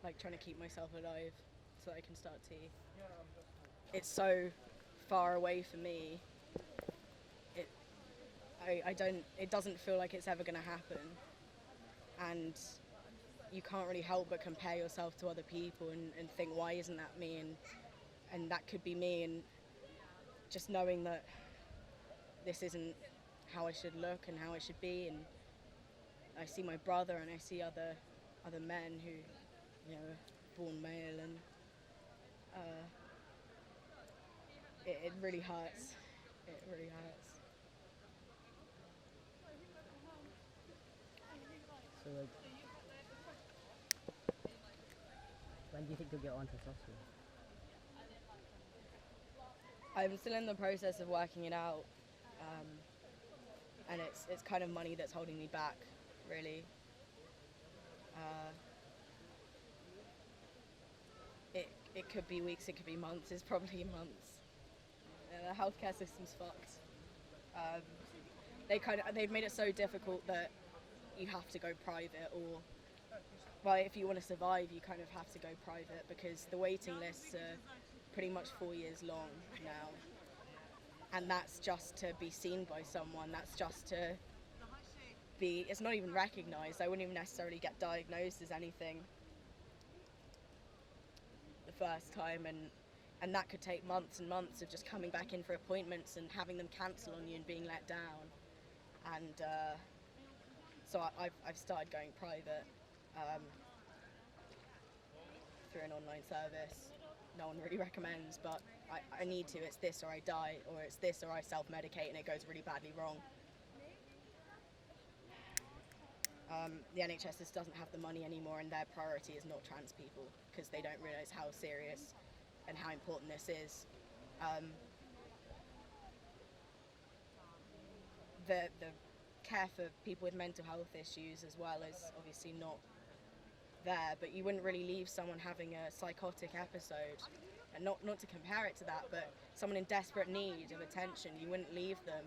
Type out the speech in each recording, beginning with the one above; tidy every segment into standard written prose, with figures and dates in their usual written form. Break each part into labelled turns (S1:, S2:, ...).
S1: like trying to keep myself alive so that I can start tea. It's so far away for me. It doesn't feel like it's ever going to happen, and you can't really help but compare yourself to other people and think, why isn't that me, and that could be me, and just knowing that this isn't how I should look and how I should be. And I see my brother and I see other men who, are born male, and it really hurts. It really hurts.
S2: So like, when do you think you'll get on testosterone?
S1: I'm still in the process of working it out, and it's kind of money that's holding me back, really. It could be weeks, it could be months. It's probably months. The healthcare system's fucked. They've made it so difficult that you have to go private, or well, if you want to survive, you kind of have to go private, because the waiting lists are pretty much 4 years long now, and that's just to be seen by someone. That's just to be. It's not even recognised. I wouldn't even necessarily get diagnosed as anything the first time, and that could take months and months of just coming back in for appointments and having them cancel on you and being let down. And so I've started going private through an online service. No one really recommends, but I need to. It's this or I die, or it's this or I self-medicate and it goes really badly wrong. The NHS just doesn't have the money anymore, and their priority is not trans people, because they don't realise how serious and how important this is. The care for people with mental health issues as well is obviously not there, but you wouldn't really leave someone having a psychotic episode, and not to compare it to that, but someone in desperate need of attention, you wouldn't leave them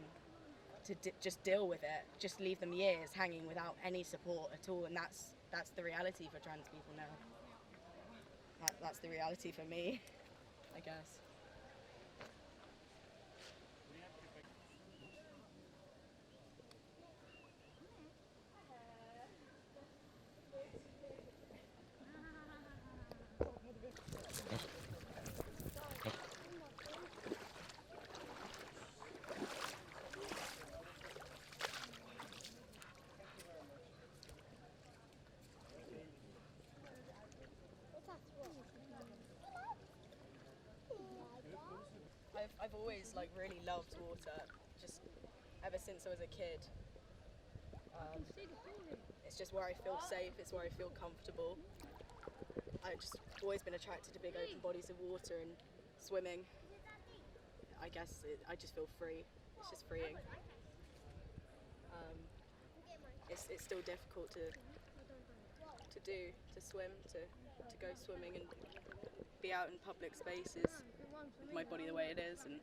S1: to just deal with it, just leave them years hanging without any support at all. And that's the reality for trans people now. That's the reality for me, I guess. I've always really loved water, just ever since I was a kid. It's just where I feel safe, it's where I feel comfortable. I've just always been attracted to big open bodies of water, and swimming, I guess I just feel free. It's just freeing. It's still difficult to swim, to go swimming and be out in public spaces with my body the way it is, and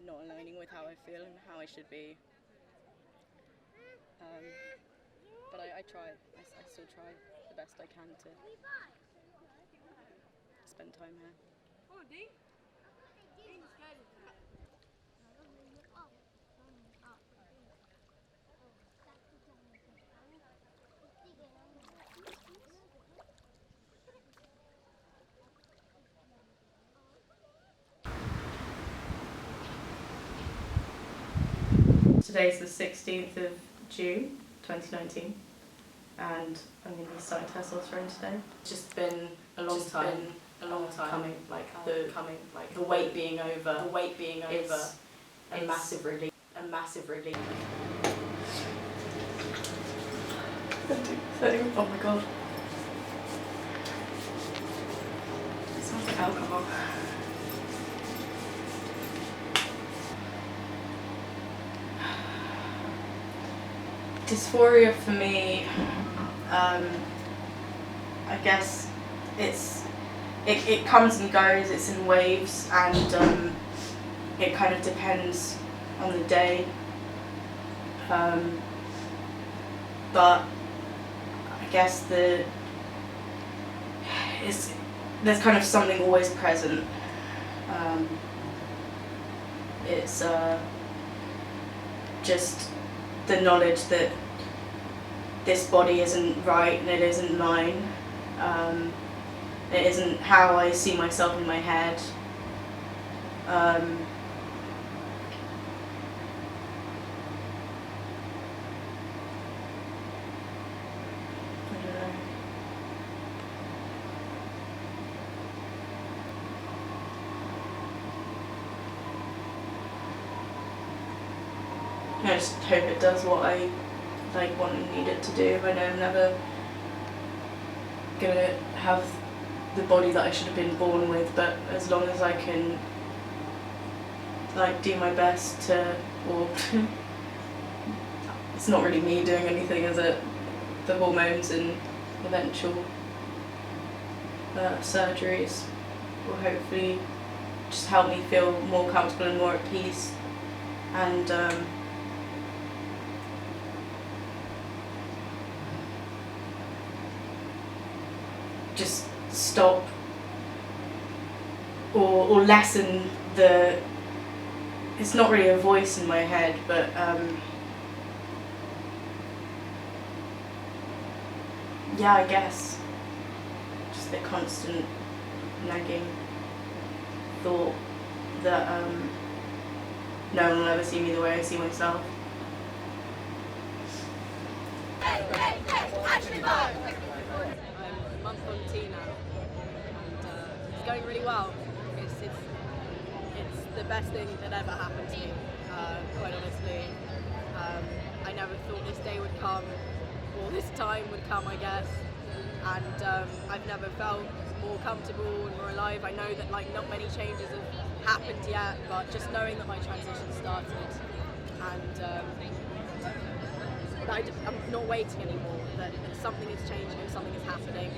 S1: not aligning with how I feel and how I should be. But I try. I still try the best I can to spend time here. Today's the 16th of June 2019, and I'm going to be starting testosterone today. It's just been a long time coming, the weight being over, is a massive relief. Oh my god. It sounds like alcohol. Dysphoria for me, I guess it comes and goes, it's in waves, and it kind of depends on the day. But I guess the there's kind of something always present. It's just the knowledge that this body isn't right and it isn't mine. It isn't how I see myself in my head. I don't know. I just hope it does what I want and need it to do. I know I'm never gonna have the body that I should have been born with, but as long as I can do my best to, or it's not really me doing anything, is it? The hormones and eventual surgeries will hopefully just help me feel more comfortable and more at peace, and just stop or lessen the, it's not really a voice in my head, but yeah, I guess just the constant nagging thought that no one will ever see me the way I see myself.
S3: I'm a month on T now, and it's going really well. It's the best thing that ever happened to me, quite honestly. I never thought this day would come, or this time would come, I guess. And I've never felt more comfortable and more alive. I know that not many changes have happened yet, but just knowing that my transition started, and I'm not waiting anymore, that something is changing and something is happening.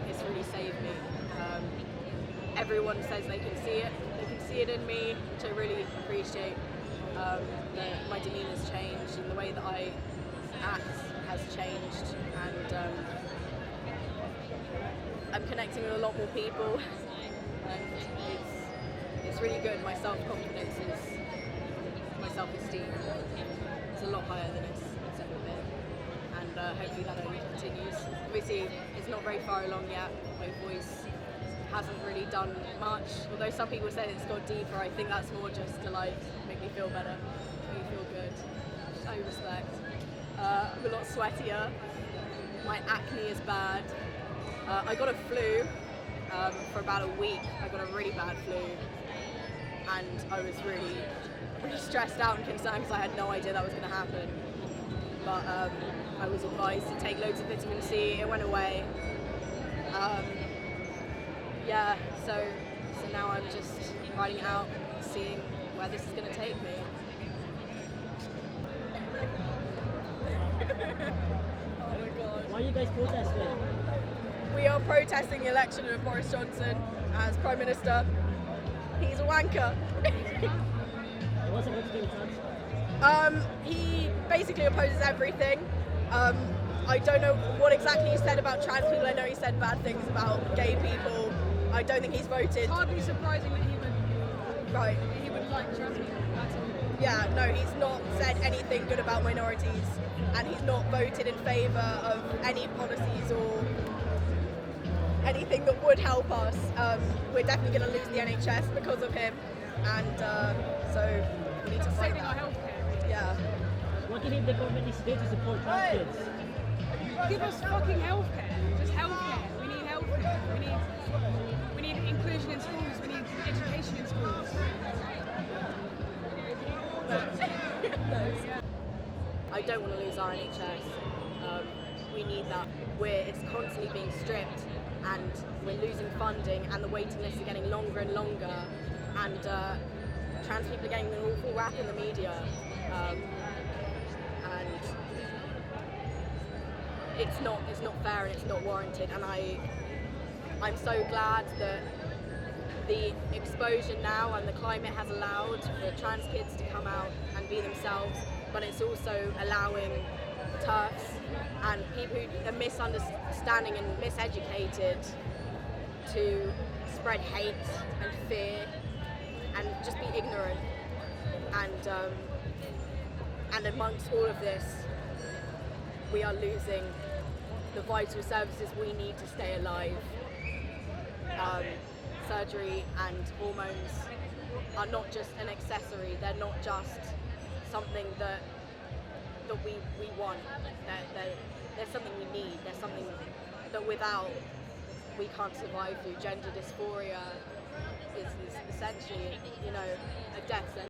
S3: It's really saved me. Everyone says they can see it in me, which I really appreciate. That my demeanor's changed and the way that I act has changed, and I'm connecting with a lot more people, and it's really good. My self-confidence my self-esteem is a lot higher than it's ever been, and hopefully that only continues. Obviously, it's not very far along yet. My voice hasn't really done much, although some people say it's got deeper. I think that's more just to make me feel better, make me feel good. I respect. I'm a lot sweatier. My acne is bad. I got a flu for about a week. I got a really bad flu, and I was really stressed out and concerned because I had no idea that was going to happen. But I was advised to take loads of vitamin C. It went away. Yeah, so now I'm just riding it out, seeing where this is going to take me. Oh my god.
S2: Why are you guys protesting?
S3: We are protesting the election of Boris Johnson as Prime Minister. He's a wanker.
S2: What's it got to do with trans?
S3: He basically opposes everything. I don't know what exactly he said about trans people. I know he said bad things about gay people. I don't think he's voted.
S4: It's hardly surprising that he would like trans people. That's all.
S3: Yeah, no, he's not said anything good about minorities, and he's not voted in favour of any policies or anything that would help us. We're definitely going to lose the NHS because of him, and so we need to fight
S4: Saving our
S3: that.
S4: healthcare.
S3: Yeah.
S2: What do you think the government needs to do to support trans kids?
S4: Give us fucking healthcare. Just healthcare. We need healthcare. We need inclusion in schools. We need education in schools.
S3: I don't want to lose our NHS. We need that. It's constantly being stripped, and we're losing funding, and the waiting lists are getting longer and longer, and trans people are getting an awful rap in the media, and it's not fair and it's not warranted. And I'm so glad that the exposure now and the climate has allowed for trans kids to come out and be themselves, but it's also allowing TERFs and people who are misunderstanding and miseducated to spread hate and fear and just be ignorant. And amongst all of this, we are losing the vital services we need to stay alive. Surgery and hormones are not just an accessory, they're not just something that we want. They're something we need, they're something that without we can't survive through. Gender dysphoria is essentially, a death sentence.